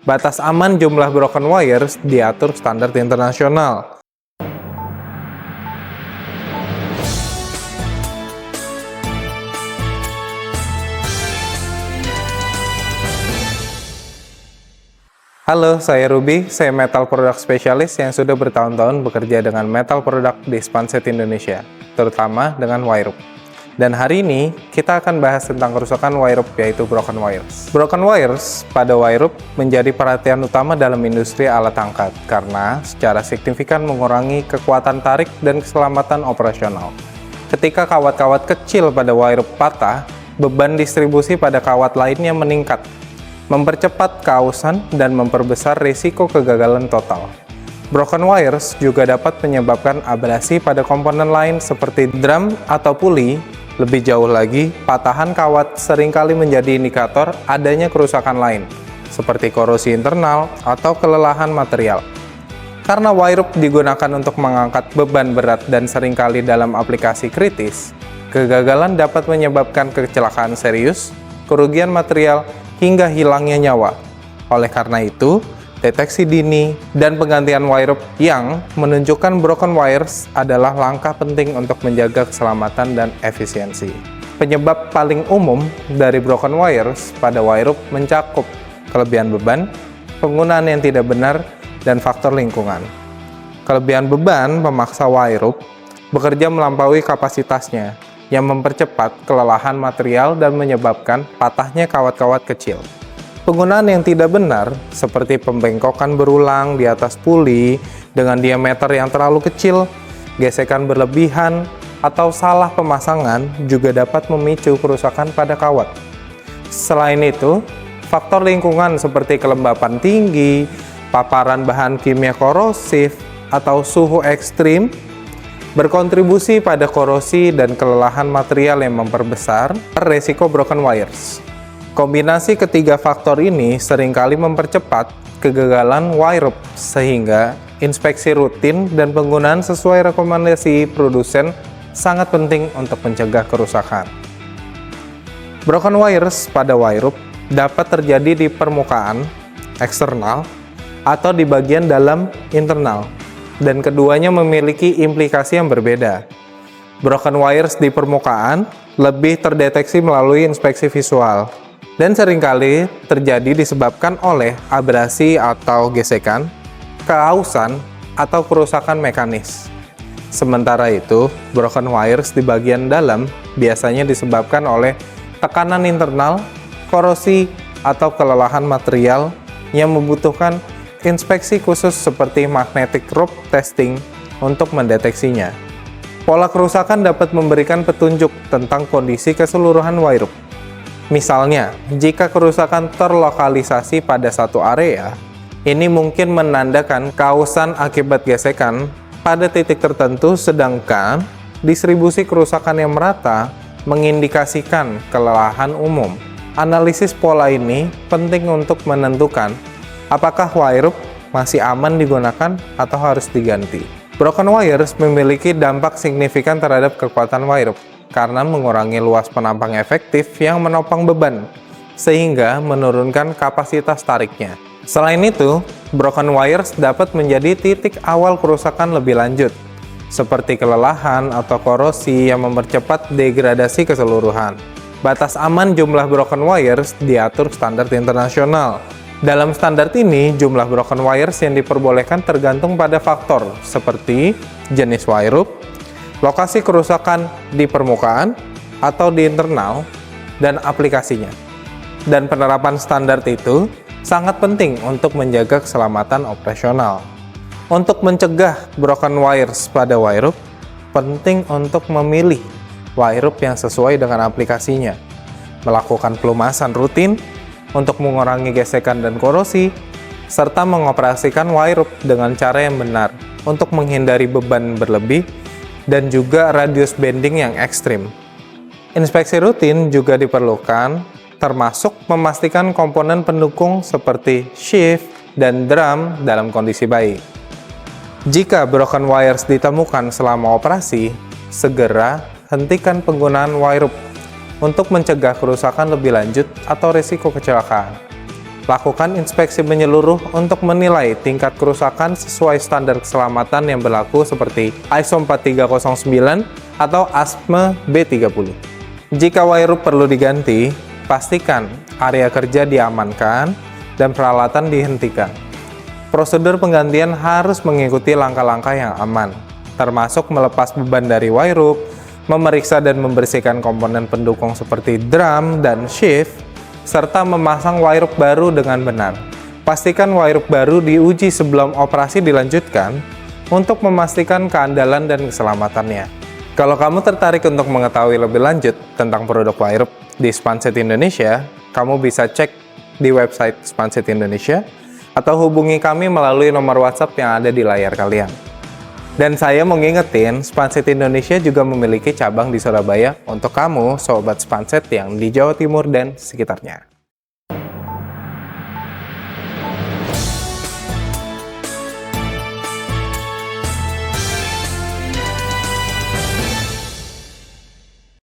Batas aman jumlah broken wires diatur standar internasional. Halo, saya Ruby, saya metal product specialist yang sudah bertahun-tahun bekerja dengan metal product di Spanset Indonesia, terutama dengan wirerup. Dan hari ini, kita akan bahas tentang kerusakan wirerup, yaitu broken wires. Broken wires pada wirerup menjadi perhatian utama dalam industri alat angkat, karena secara signifikan mengurangi kekuatan tarik dan keselamatan operasional. Ketika kawat-kawat kecil pada wirerup patah, beban distribusi pada kawat lainnya meningkat, mempercepat keausan dan memperbesar risiko kegagalan total. Broken wires juga dapat menyebabkan abrasi pada komponen lain seperti drum atau puli. Lebih jauh lagi, patahan kawat seringkali menjadi indikator adanya kerusakan lain, seperti korosi internal atau kelelahan material. Karena wirerup digunakan untuk mengangkat beban berat dan seringkali dalam aplikasi kritis, kegagalan dapat menyebabkan kecelakaan serius, kerugian material, hingga hilangnya nyawa. Oleh karena itu, deteksi dini dan penggantian wirerup yang menunjukkan broken wires adalah langkah penting untuk menjaga keselamatan dan efisiensi. Penyebab paling umum dari broken wires pada wirerup mencakup kelebihan beban, penggunaan yang tidak benar, dan faktor lingkungan. Kelebihan beban memaksa wirerup bekerja melampaui kapasitasnya, yang mempercepat kelelahan material dan menyebabkan patahnya kawat-kawat kecil. Penggunaan yang tidak benar, seperti pembengkokan berulang di atas puli dengan diameter yang terlalu kecil, gesekan berlebihan, atau salah pemasangan juga dapat memicu kerusakan pada kawat. Selain itu, faktor lingkungan seperti kelembapan tinggi, paparan bahan kimia korosif, atau suhu ekstrim berkontribusi pada korosi dan kelelahan material yang memperbesar resiko broken wires. Kombinasi ketiga faktor ini seringkali mempercepat kegagalan wirerup, sehingga inspeksi rutin dan penggunaan sesuai rekomendasi produsen sangat penting untuk mencegah kerusakan. Broken wires pada wirerup dapat terjadi di permukaan eksternal atau di bagian dalam internal, dan keduanya memiliki implikasi yang berbeda. Broken wires di permukaan lebih terdeteksi melalui inspeksi visual, dan seringkali terjadi disebabkan oleh abrasi atau gesekan, keausan, atau kerusakan mekanis. Sementara itu, broken wires di bagian dalam biasanya disebabkan oleh tekanan internal, korosi, atau kelelahan material yang membutuhkan inspeksi khusus seperti magnetic rope testing untuk mendeteksinya. Pola kerusakan dapat memberikan petunjuk tentang kondisi keseluruhan wirerup. Misalnya, jika kerusakan terlokalisasi pada satu area, ini mungkin menandakan keausan akibat gesekan pada titik tertentu, sedangkan distribusi kerusakan yang merata mengindikasikan kelelahan umum. Analisis pola ini penting untuk menentukan apakah wirerup masih aman digunakan atau harus diganti. Broken wires memiliki dampak signifikan terhadap kekuatan wirerup karena mengurangi luas penampang efektif yang menopang beban, sehingga menurunkan kapasitas tariknya. Selain itu, broken wires dapat menjadi titik awal kerusakan lebih lanjut, seperti kelelahan atau korosi yang mempercepat degradasi keseluruhan. Batas aman jumlah broken wires diatur standar internasional. Dalam standar ini, jumlah broken wires yang diperbolehkan tergantung pada faktor seperti jenis wirerup, lokasi kerusakan di permukaan atau di internal, dan aplikasinya. Dan penerapan standar itu sangat penting untuk menjaga keselamatan operasional. Untuk mencegah broken wires pada wirerup, penting untuk memilih wirerup yang sesuai dengan aplikasinya, melakukan pelumasan rutin untuk mengurangi gesekan dan korosi, serta mengoperasikan wirerup dengan cara yang benar untuk menghindari beban berlebih dan juga radius bending yang ekstrim. Inspeksi rutin juga diperlukan, termasuk memastikan komponen pendukung seperti sheath dan drum dalam kondisi baik. Jika broken wires ditemukan selama operasi, segera hentikan penggunaan wirerup untuk mencegah kerusakan lebih lanjut atau risiko kecelakaan. Lakukan inspeksi menyeluruh untuk menilai tingkat kerusakan sesuai standar keselamatan yang berlaku seperti ISO 4309 atau ASME B30. Jika wire rope perlu diganti, pastikan area kerja diamankan dan peralatan dihentikan. Prosedur penggantian harus mengikuti langkah-langkah yang aman, termasuk melepas beban dari wire rope, memeriksa dan membersihkan komponen pendukung seperti drum dan sheath, serta memasang wire rope baru dengan benar. Pastikan wire rope baru diuji sebelum operasi dilanjutkan untuk memastikan keandalan dan keselamatannya. Kalau kamu tertarik untuk mengetahui lebih lanjut tentang produk wire rope di Spanset Indonesia, kamu bisa cek di website Spanset Indonesia atau hubungi kami melalui nomor WhatsApp yang ada di layar kalian. Dan saya mau ngingetin, Spanset Indonesia juga memiliki cabang di Surabaya untuk kamu, sobat Spanset yang di Jawa Timur dan sekitarnya.